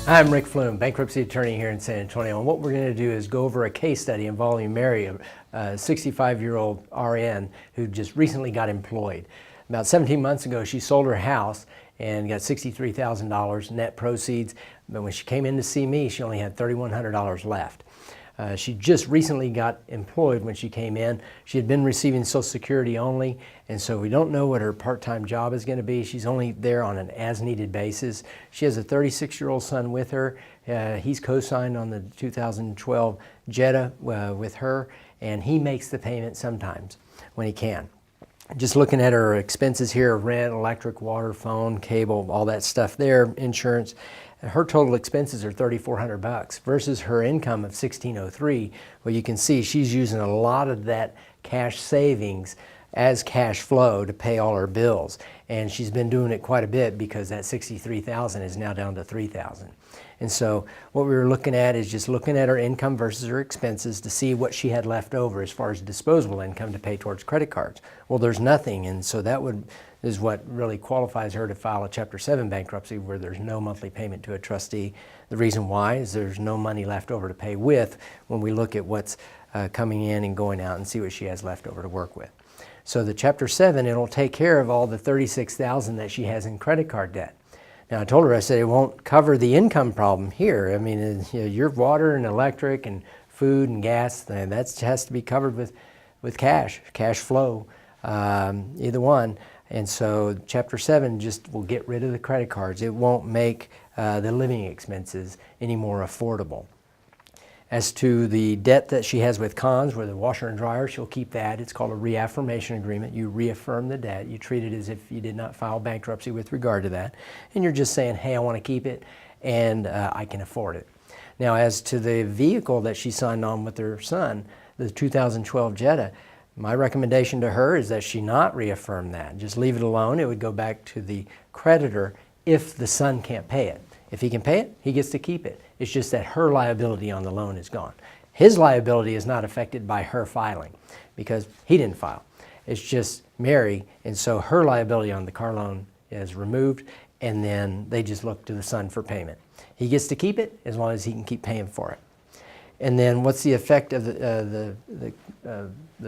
I'm Rick Flume, bankruptcy attorney here in San Antonio, and what we're going to do is go over a case study involving Mary, a 65-year-old RN who just recently got employed. About 17 months ago, she sold her house and got $63,000 net proceeds, but when she came in to see me, she only had $3,100 left. She just recently got employed when she came in. She had been receiving Social Security only, and so we don't know what her part-time job is going to be. She's only there on an as-needed basis. She has a 36-year-old son with her. He's co-signed on the 2012 Jetta with her, and he makes the payment sometimes when he can. Just looking at her expenses here, rent, electric, water, phone, cable, all that stuff there, insurance, her total expenses are $3,400 versus her income of $1,603. Well, you can see she's using a lot of that cash savings as cash flow to pay all her bills. And she's been doing it quite a bit because that $63,000 is now down to $3,000. And so what we were looking at is just looking at her income versus her expenses to see what she had left over as far as disposable income to pay towards credit cards. Well, there's nothing, and so that is what really qualifies her to file a Chapter 7 bankruptcy where there's no monthly payment to a trustee. The reason why is there's no money left over to pay with when we look at what's coming in and going out and see what she has left over to work with. So the Chapter 7, it'll take care of all the $36,000 that she has in credit card debt. Now I told her, I said, it won't cover the income problem here. I mean, your water and electric and food and gas, that has to be covered with cash flow, either one. And so Chapter 7 just will get rid of the credit cards. It won't make the living expenses any more affordable. As to the debt that she has with Cons, where the washer and dryer, she'll keep that. It's called a reaffirmation agreement. You reaffirm the debt. You treat it as if you did not file bankruptcy with regard to that. And you're just saying, hey, I want to keep it, and I can afford it. Now, as to the vehicle that she signed on with her son, the 2012 Jetta, my recommendation to her is that she not reaffirm that. Just leave it alone. It would go back to the creditor if the son can't pay it. If he can pay it, he gets to keep it. It's just that her liability on the loan is gone. His liability is not affected by her filing because he didn't file. It's just Mary, and so her liability on the car loan is removed, and then they just look to the son for payment. He gets to keep it as long as he can keep paying for it. And then what's the effect of the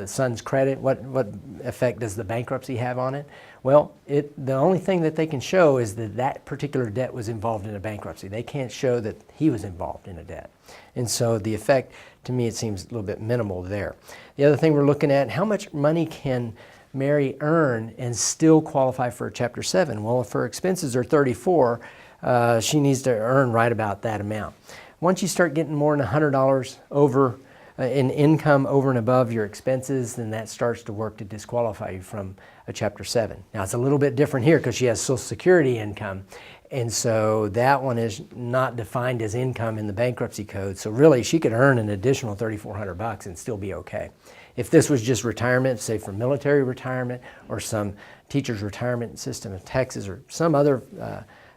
son's credit? What effect does the bankruptcy have on it? Well, the only thing that they can show is that that particular debt was involved in a bankruptcy. They can't show that he was involved in a debt. And so the effect, to me, it seems a little bit minimal there. The other thing we're looking at, how much money can Mary earn and still qualify for a Chapter 7? Well, if her expenses are $34,000, she needs to earn right about that amount. Once you start getting more than $100 over in income over and above your expenses, then that starts to work to disqualify you from a Chapter 7. Now, it's a little bit different here because she has Social Security income, and so that one is not defined as income in the bankruptcy code. So really, she could earn an additional $3,400 and still be okay. If this was just retirement, say for military retirement or some teacher's retirement system of Texas or some other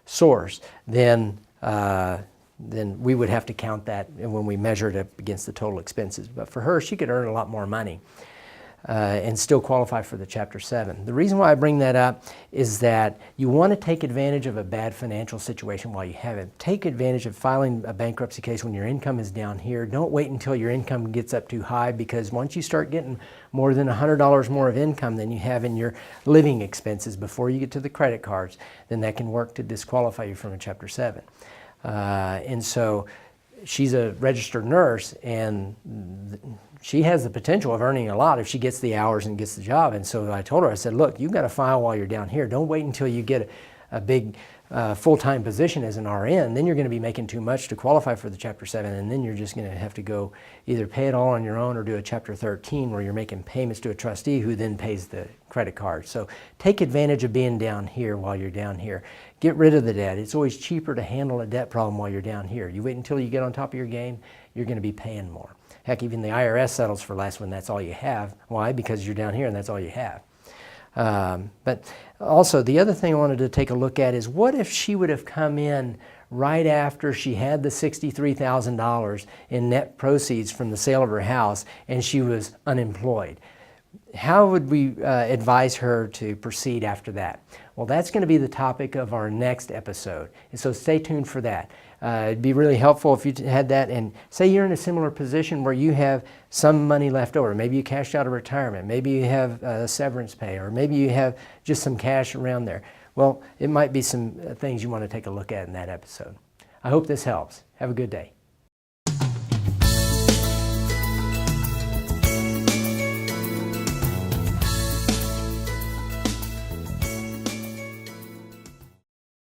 source, then we would have to count that when we measure it up against the total expenses. But for her, she could earn a lot more money and still qualify for the Chapter 7. The reason why I bring that up is that you want to take advantage of a bad financial situation while you have it. Take advantage of filing a bankruptcy case when your income is down here. Don't wait until your income gets up too high, because once you start getting more than $100 more of income than you have in your living expenses before you get to the credit cards, then that can work to disqualify you from a Chapter 7. And so she's a registered nurse, and she has the potential of earning a lot if she gets the hours and gets the job. And so I told her, I said, look, you've got to file while you're down here. Don't wait until you get a big full-time position as an RN. Then you're going to be making too much to qualify for the Chapter 7, and then you're just going to have to go either pay it all on your own or do a Chapter 13 where you're making payments to a trustee who then pays the credit card. So take advantage of being down here while you're down here. Get rid of the debt. It's always cheaper to handle a debt problem while you're down here. You wait until you get on top of your game, you're going to be paying more. Heck, even the IRS settles for less when that's all you have. Why? Because you're down here and that's all you have. But also, the other thing I wanted to take a look at is, what if she would have come in right after she had the $63,000 in net proceeds from the sale of her house and she was unemployed? How would we advise her to proceed after that? Well, that's going to be the topic of our next episode, and so stay tuned for that. It'd be really helpful if you had that. And say you're in a similar position where you have some money left over. Maybe you cashed out of retirement. Maybe you have severance pay, or maybe you have just some cash around there. Well, it might be some things you want to take a look at in that episode. I hope this helps. Have a good day.